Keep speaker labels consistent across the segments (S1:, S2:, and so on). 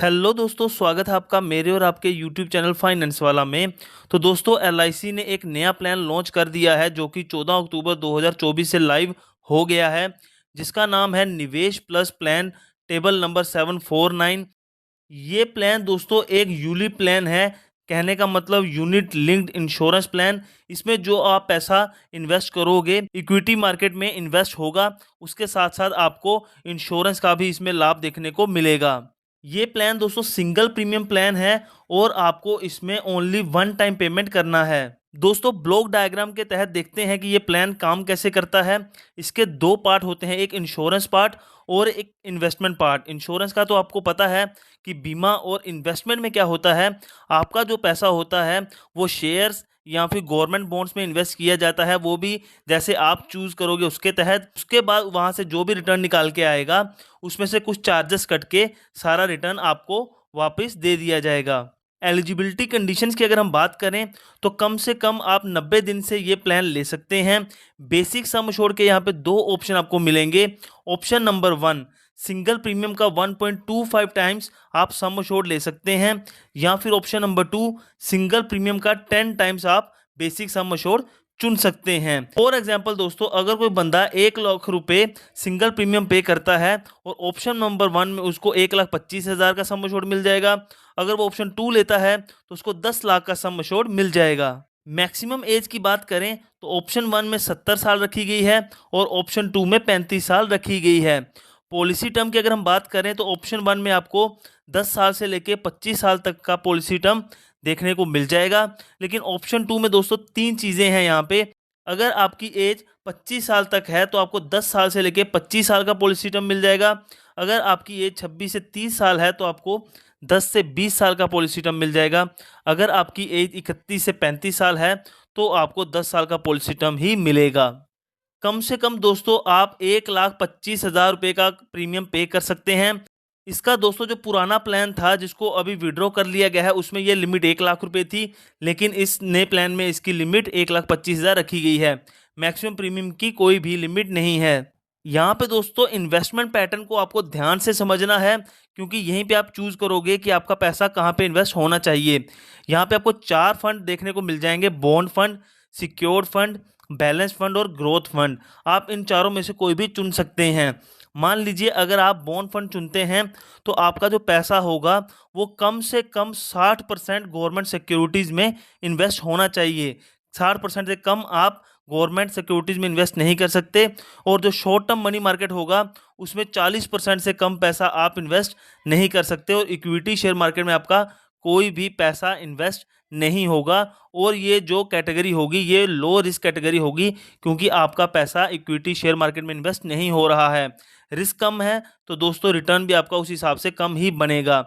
S1: Hello दोस्तों, स्वागत है आपका मेरे और आपके यूट्यूब चैनल फाइनेंस वाला में। तो दोस्तों, एलआईसी ने एक नया प्लान लॉन्च कर दिया है जो कि 14 अक्टूबर 2024 से लाइव हो गया है, जिसका नाम है निवेश प्लस प्लान टेबल नंबर 749। ये प्लान दोस्तों एक यूली प्लान है। कहने का मतलब यूनिट लिंक्ड इंश्योरेंस प्लान। इसमें जो आप पैसा इन्वेस्ट करोगे इक्विटी मार्केट में इन्वेस्ट होगा, उसके साथ साथ आपको इंश्योरेंस का भी इसमें लाभ देखने को मिलेगा। ये प्लान दोस्तों सिंगल प्रीमियम प्लान है और आपको इसमें ओनली वन टाइम पेमेंट करना है। दोस्तों, ब्लॉक डायग्राम के तहत देखते हैं कि ये प्लान काम कैसे करता है। इसके दो पार्ट होते हैं, एक इंश्योरेंस पार्ट और एक इन्वेस्टमेंट पार्ट। इंश्योरेंस का तो आपको पता है कि बीमा, और इन्वेस्टमेंट में क्या होता है, आपका जो पैसा होता है वो शेयर्स या फिर गवर्नमेंट बॉन्ड्स में इन्वेस्ट किया जाता है, वो भी जैसे आप चूज करोगे उसके तहत। उसके बाद वहां से जो भी रिटर्न निकाल के आएगा उसमें से कुछ चार्जेस कट के सारा रिटर्न आपको वापस दे दिया जाएगा। एलिजिबिलिटी कंडीशंस की अगर हम बात करें तो कम से कम आप 90 दिन से ये प्लान ले सकते हैं। बेसिक सम छोड़ के यहाँ पे दो ऑप्शन आपको मिलेंगे। ऑप्शन नंबर 1, सिंगल प्रीमियम का 1.25 टाइम्स आप सम छोड़ ले सकते हैं, या फिर ऑप्शन नंबर 2, सिंगल प्रीमियम का 10 टाइम्स आप बेसिक सम छोड़ चुन सकते हैं। फॉर एग्जाम्पल दोस्तों, अगर कोई बंदा 1 लाख रुपए सिंगल प्रीमियम पे करता है और ऑप्शन नंबर 1 में उसको 1,25,000 का सम एश्योर्ड मिल जाएगा। अगर वो ऑप्शन 2 लेता है तो उसको 10 लाख का सम एश्योर्ड मिल जाएगा। मैक्सिमम एज की बात करें तो ऑप्शन 1 में 70 साल रखी गई है और ऑप्शन 2 में 35 साल रखी गई है। पॉलिसी टर्म की अगर हम बात करें तो ऑप्शन 1 में आपको 10 साल से लेके 25 साल तक का पॉलिसी टर्म देखने को मिल जाएगा। लेकिन ऑप्शन 2 में दोस्तों 3 चीज़ें हैं यहाँ पे। अगर आपकी एज 25 साल तक है तो आपको 10 साल से लेके 25 साल का पॉलिसी टर्म मिल जाएगा। अगर आपकी एज 26 से 30 साल है तो आपको 10 से 20 साल का पॉलिसी टर्म मिल जाएगा। अगर आपकी एज 31 से 35 साल है तो आपको 10 साल का पॉलिसी टर्म ही मिलेगा। कम से कम दोस्तों आप 1,25,000 रुपये का प्रीमियम पे कर सकते हैं। इसका दोस्तों जो पुराना प्लान था जिसको अभी विड्रॉ कर लिया गया है उसमें ये लिमिट 1 लाख रुपए थी, लेकिन इस नए प्लान में इसकी लिमिट 1,25,000 रखी गई है। मैक्सिमम प्रीमियम की कोई भी लिमिट नहीं है। यहाँ पे दोस्तों इन्वेस्टमेंट पैटर्न को आपको ध्यान से समझना है, क्योंकि यहीं पे आप चूज करोगे कि आपका पैसा कहाँ पे इन्वेस्ट होना चाहिए। यहाँ पे आपको 4 फंड देखने को मिल जाएंगे: bond fund, secured fund, balance fund और ग्रोथ फंड। आप इन चारों में से कोई भी चुन सकते हैं। मान लीजिए अगर आप बॉन्ड फंड चुनते हैं तो आपका जो पैसा होगा वो कम से कम 60% गवर्नमेंट सिक्योरिटीज़ में इन्वेस्ट होना चाहिए। 60% से कम आप गवर्नमेंट सिक्योरिटीज़ में इन्वेस्ट नहीं कर सकते। और जो शॉर्ट टर्म मनी मार्केट होगा उसमें 40% से कम पैसा आप इन्वेस्ट नहीं कर सकते। और इक्विटी शेयर मार्केट में आपका कोई भी पैसा इन्वेस्ट नहीं होगा। और ये जो कैटेगरी होगी ये लो रिस्क कैटेगरी होगी, क्योंकि आपका पैसा इक्विटी शेयर मार्केट में इन्वेस्ट नहीं हो रहा है। रिस्क कम है तो दोस्तों रिटर्न भी आपका उस हिसाब से कम ही बनेगा।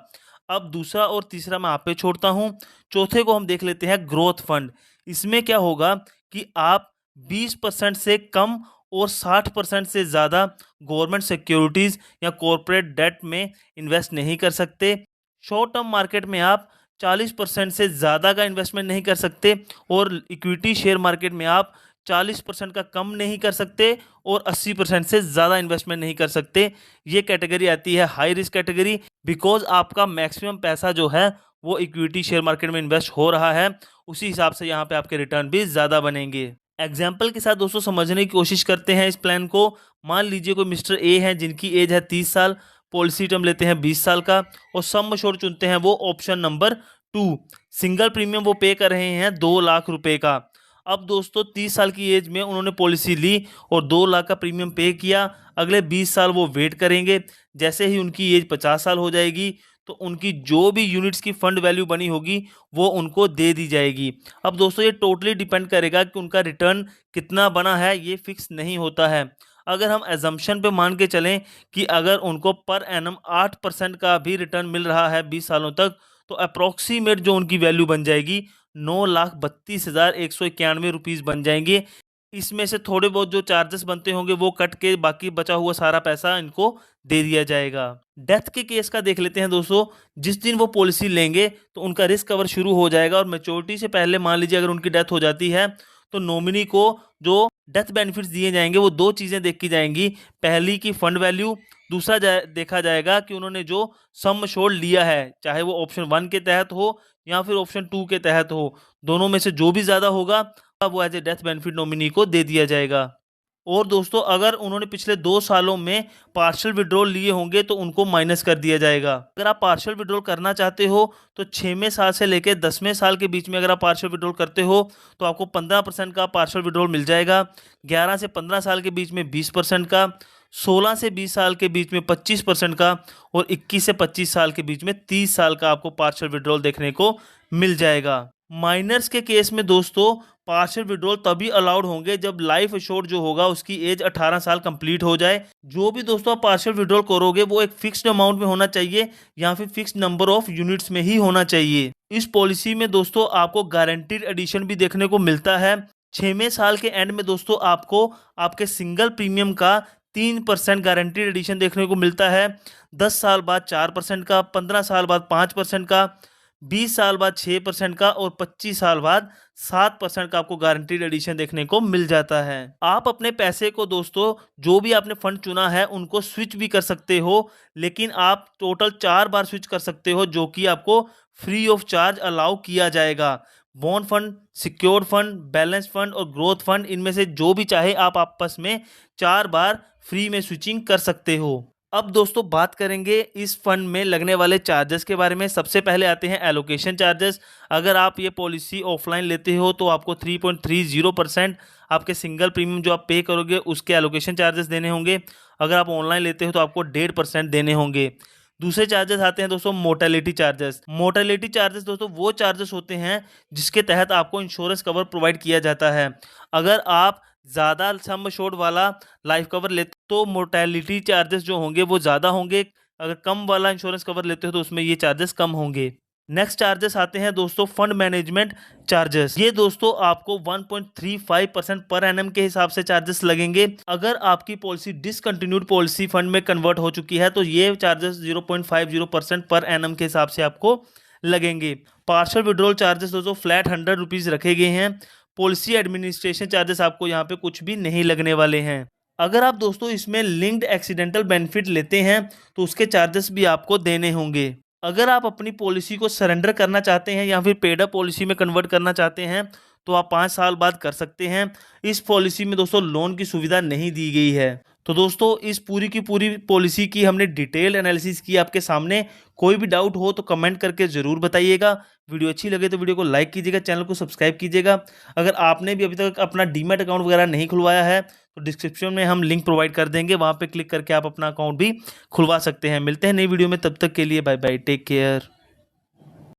S1: अब दूसरा और तीसरा मैं आप पे छोड़ता हूँ। चौथे को हम देख लेते हैं, ग्रोथ फंड। इसमें क्या होगा कि आप 20% से कम और 60% से ज़्यादा गवर्नमेंट सिक्योरिटीज़ या कॉरपोरेट डेट में इन्वेस्ट नहीं कर सकते। शॉर्ट टर्म मार्केट में आप 40% से ज़्यादा का इन्वेस्टमेंट नहीं कर सकते, और इक्विटी शेयर मार्केट में आप 40% का कम नहीं कर सकते और 80% से ज़्यादा इन्वेस्टमेंट नहीं कर सकते। ये कैटेगरी आती है हाई रिस्क कैटेगरी, बिकॉज आपका मैक्सिमम पैसा जो है वो इक्विटी शेयर मार्केट में इन्वेस्ट हो रहा है। उसी हिसाब से यहाँ पे आपके रिटर्न भी ज़्यादा बनेंगे। एग्जाम्पल के साथ दोस्तों समझने की कोशिश करते हैं इस प्लान को। मान लीजिए कोई मिस्टर ए है जिनकी एज है 30 साल, पॉलिसी टर्म लेते हैं 20 साल का और सम एश्योर्ड चुनते हैं वो ऑप्शन नंबर 2। सिंगल प्रीमियम वो पे कर रहे हैं 2 लाख रुपए का। अब दोस्तों 30 साल की एज में उन्होंने पॉलिसी ली और 2 लाख का प्रीमियम पे किया। अगले 20 साल वो वेट करेंगे। जैसे ही उनकी एज 50 साल हो जाएगी तो उनकी जो भी यूनिट्स की फंड वैल्यू बनी होगी वो उनको दे दी जाएगी। अब दोस्तों ये टोटली डिपेंड करेगा कि उनका रिटर्न कितना बना है, ये फिक्स नहीं होता है। अगर हम एजम्पशन पे मान के चलें कि अगर उनको पर एनम 8% का भी रिटर्न मिल रहा है 20 सालों तक, तो अप्रॉक्सीमेट जो उनकी वैल्यू बन जाएगी 9,32,191 रुपीज़ बन जाएंगे। इसमें से थोड़े बहुत जो चार्जेस बनते होंगे वो कट के बाकी बचा हुआ सारा पैसा इनको दे दिया जाएगा। डेथ के केस का देख लेते हैं दोस्तों। जिस दिन वो पॉलिसी लेंगे तो उनका रिस्क कवर शुरू हो जाएगा, और मैच्योरिटी से पहले मान लीजिए अगर उनकी डेथ हो जाती है तो नॉमिनी को जो डेथ बेनिफिट्स दिए जाएंगे वो 2 चीज़ें देखी जाएंगी। पहली की फंड वैल्यू दूसरा देखा जाएगा कि उन्होंने जो सम एश्योर्ड लिया है, चाहे वो ऑप्शन 1 के तहत हो या फिर ऑप्शन 2 के तहत हो, दोनों में से जो भी ज़्यादा होगा वो as a death benefit nominee को दे दिया जाएगा। और दोस्तों अगर उन्होंने पिछले 2 सालों में पार्शियल विड्रॉल लिए होंगे तो उनको माइनस कर दिया जाएगा। अगर आप पार्शियल विड्रॉल करना चाहते हो तो 6वें साल से लेकर 10वें साल के बीच में अगर आप पार्शियल विड्रॉल करते हो तो आपको 15% का पार्शियल विड्रॉल मिल जाएगा। 11 से 15 साल के बीच में 20% का, 16 से 20 साल के बीच में 25% का और 21 से 25 साल के बीच में 30 साल का आपको पार्शियल विड्रॉल देखने को मिल जाएगा। माइनर्स के केस में दोस्तों पार्शियल विड्रॉल तभी अलाउड होंगे जब लाइफ एश्योर्ड जो होगा उसकी एज 18 साल कंप्लीट हो जाए। जो भी दोस्तों आप पार्शियल विड्रॉल करोगे वो एक फिक्स्ड अमाउंट में होना चाहिए या फिर फिक्स्ड नंबर ऑफ यूनिट्स में ही होना चाहिए। इस पॉलिसी में दोस्तों आपको गारंटीड एडिशन भी देखने को मिलता है। 6वें साल के एंड में दोस्तों आपको आपके सिंगल प्रीमियम का 3% गारंटीड एडिशन देखने को मिलता है। 10 साल बाद 4% का, 15 साल बाद 5% का, 20 साल बाद 6% का और 25 साल बाद 7% का आपको गारंटीड एडिशन देखने को मिल जाता है। आप अपने पैसे को दोस्तों जो भी आपने फंड चुना है उनको स्विच भी कर सकते हो, लेकिन आप टोटल 4 बार स्विच कर सकते हो जो कि आपको फ्री ऑफ चार्ज अलाउ किया जाएगा। Bond fund, secured fund, balance fund और ग्रोथ फंड, इनमें से जो भी चाहे आप आपस में 4 बार फ्री में स्विचिंग कर सकते हो। अब दोस्तों बात करेंगे इस फंड में लगने वाले चार्जेस के बारे में। सबसे पहले आते हैं एलोकेशन चार्जेस। अगर आप ये पॉलिसी ऑफलाइन लेते हो तो आपको 3.30% आपके सिंगल प्रीमियम जो आप पे करोगे उसके एलोकेशन चार्जेस देने होंगे। अगर आप ऑनलाइन लेते हो तो आपको 1.5% देने होंगे। दूसरे चार्जेस आते हैं दोस्तों मोर्टेलिटी चार्जेस। मोर्टेलिटी चार्जेस दोस्तों वो चार्जेस होते हैं जिसके तहत आपको इंश्योरेंस कवर प्रोवाइड किया जाता है। अगर आप ज़्यादा सम एश्योर्ड वाला लाइफ कवर लेते तो मोर्टेलिटी चार्जेस जो होंगे वो ज़्यादा होंगे। अगर कम वाला इंश्योरेंस कवर लेते हो तो उसमें ये चार्जेस कम होंगे। नेक्स्ट चार्जेस आते हैं दोस्तों फंड मैनेजमेंट चार्जेस। ये दोस्तों आपको 1.35% पर एनम के हिसाब से चार्जेस लगेंगे। अगर आपकी पॉलिसी डिसकंटिन्यूड पॉलिसी फंड में कन्वर्ट हो चुकी है तो ये चार्जेस 0.50% पर एनम के हिसाब से आपको लगेंगे। पार्शियल विड्रॉल चार्जेस दोस्तों फ्लैट 100 रुपीज़ रखे गए हैं। पॉलिसी एडमिनिस्ट्रेशन चार्जेस आपको यहाँ पे कुछ भी नहीं लगने वाले हैं। अगर आप दोस्तों इसमें लिंक्ड एक्सीडेंटल बेनिफिट लेते हैं तो उसके चार्जेस भी आपको देने होंगे। अगर आप अपनी पॉलिसी को सरेंडर करना चाहते हैं या फिर पेड अप पॉलिसी में कन्वर्ट करना चाहते हैं तो आप 5 साल बाद कर सकते हैं। इस पॉलिसी में दोस्तों लोन की सुविधा नहीं दी गई है। तो दोस्तों इस पूरी की पूरी पॉलिसी की हमने डिटेल एनालिसिस की आपके सामने। कोई भी डाउट हो तो कमेंट करके ज़रूर बताइएगा। वीडियो अच्छी लगे तो वीडियो को लाइक कीजिएगा, चैनल को सब्सक्राइब कीजिएगा। अगर आपने भी अभी तक अपना डीमैट अकाउंट वगैरह नहीं खुलवाया है तो डिस्क्रिप्शन में हम लिंक प्रोवाइड कर देंगे, वहाँ पे क्लिक करके आप अपना अकाउंट भी खुलवा सकते हैं। मिलते हैं नई वीडियो में, तब तक के लिए बाय बाय, टेक केयर।